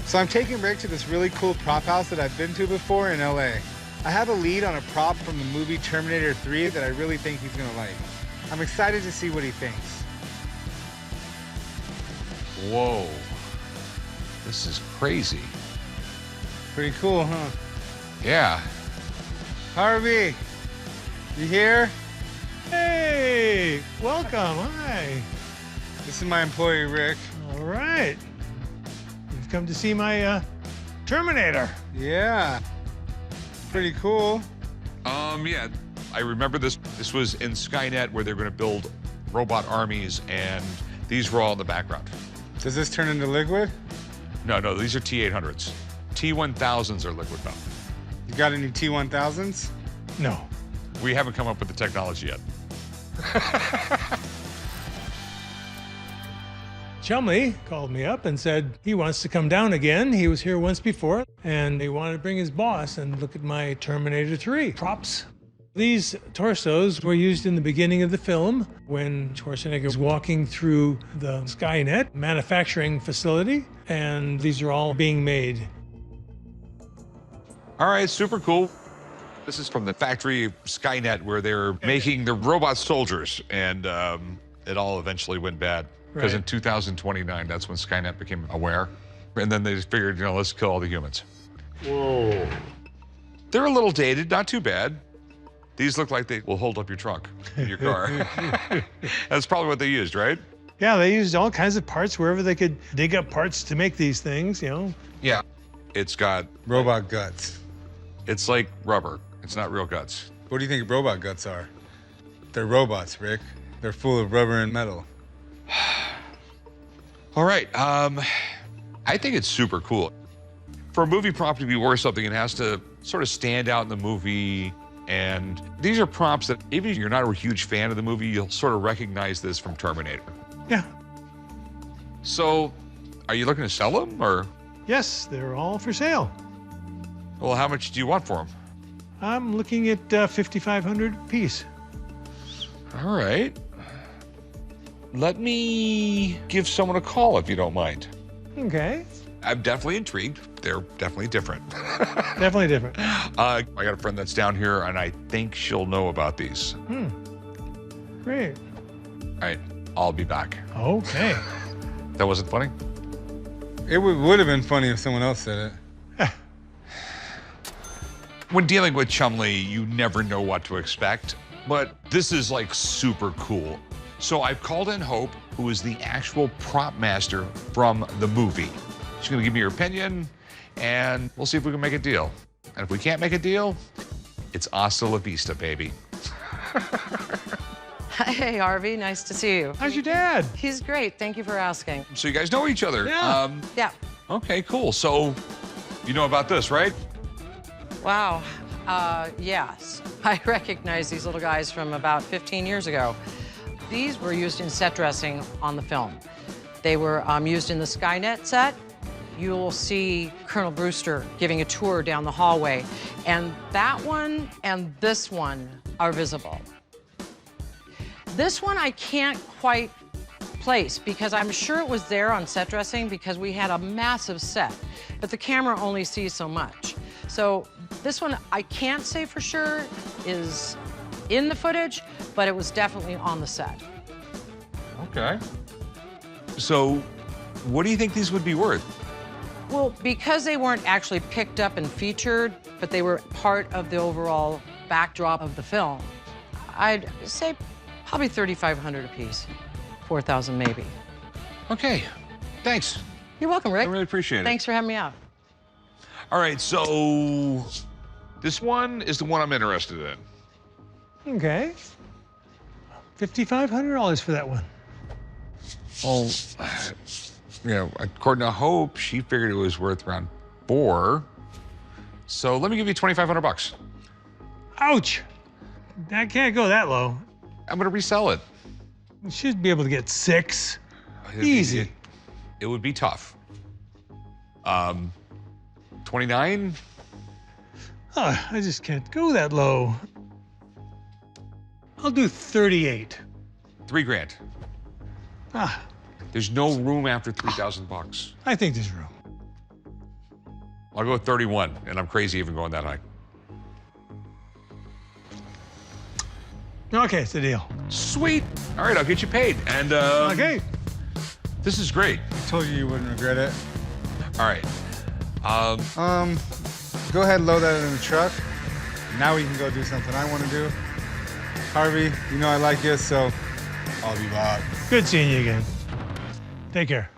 So I'm taking Rick to this really cool prop house that I've been to before in LA. I have a lead on a prop from the movie Terminator 3 that I really think he's gonna like. I'm excited to see what he thinks. Whoa. This is crazy. Pretty cool, huh? Yeah. Harvey, you here? Hey, welcome, hi. This is my employee, Rick. All right. You've come to see my Terminator. Yeah. Pretty cool. Yeah. I remember this. This was in Skynet where they're going to build robot armies, and these were all in the background. Does this turn into liquid? No, these are T-800s. T-1000s are liquid now. You got any T-1000s? No. We haven't come up with the technology yet. Chumlee called me up and said he wants to come down again. He was here once before, and he wanted to bring his boss and look at my Terminator 3 props. These torsos were used in the beginning of the film when Schwarzenegger was walking through the Skynet manufacturing facility, and these are all being made. All right, super cool. This is from the factory Skynet where they're making the robot soldiers, and it all eventually went bad. Because in 2029, that's when Skynet became aware. And then they just figured, let's kill all the humans. Whoa. They're a little dated, not too bad. These look like they will hold up your trunk in your car. That's probably what they used, right? Yeah, they used all kinds of parts wherever they could dig up parts to make these things, Yeah. It's got Robot guts. It's like rubber. It's not real guts. What do you think robot guts are? They're robots, Rick. They're full of rubber and metal. All right. I think it's super cool. For a movie prop to be worth something, it has to sort of stand out in the movie. And these are props that even if you're not a huge fan of the movie, you'll sort of recognize this from Terminator. Yeah. So, are you looking to sell them, or? Yes, they're all for sale. Well, how much do you want for them? I'm looking at $5,500 a piece. All right. Let me give someone a call if you don't mind. Okay. I'm definitely intrigued. They're definitely different. Definitely different. I got a friend that's down here, and I think she'll know about these. Great. All right, I'll be back. Okay. That wasn't funny? It would have been funny if someone else said it. When dealing with Chumlee, you never know what to expect, but this is like super cool. So I've called in Hope, who is the actual prop master from the movie. She's gonna give me her opinion, and we'll see if we can make a deal. And if we can't make a deal, it's hasta la vista, baby. Hey, Harvey, nice to see you. How's your dad? He's great, thank you for asking. So you guys know each other? Yeah. Yeah. Okay, cool. So you know about this, right? Wow, yes. I recognize these little guys from about 15 years ago. These were used in set dressing on the film. They were used in the Skynet set. You'll see Colonel Brewster giving a tour down the hallway, and that one and this one are visible. This one I can't quite place because I'm sure it was there on set dressing because we had a massive set, but the camera only sees so much. So this one I can't say for sure is in the footage, but it was definitely on the set. Okay. So what do you think these would be worth? Well, because they weren't actually picked up and featured, but they were part of the overall backdrop of the film, I'd say probably $3,500 a piece, $4,000 maybe. Okay, thanks. You're welcome, Rick. I really appreciate it. Thanks for having me out. All right, so this one is the one I'm interested in. Okay. $5,500 for that one. Well, according to Hope, she figured it was worth around $4,000. So let me give you $2,500. Ouch. I can't go that low. I'm gonna resell it. You should be able to get $6,000. It'd be- Easy. It would be tough. 29? Oh, I just can't go that low. I'll do 38. $3,000. Ah, There's no room after $3,000. I think there's room. I'll go 31, and I'm crazy even going that high. Okay, it's a deal. Sweet. All right, I'll get you paid. And Okay. this is great. I told you wouldn't regret it. All right. Go ahead and load that in the truck. Now we can go do something I want to do. Harvey, you know I like you, so I'll be back. Good seeing you again. Take care.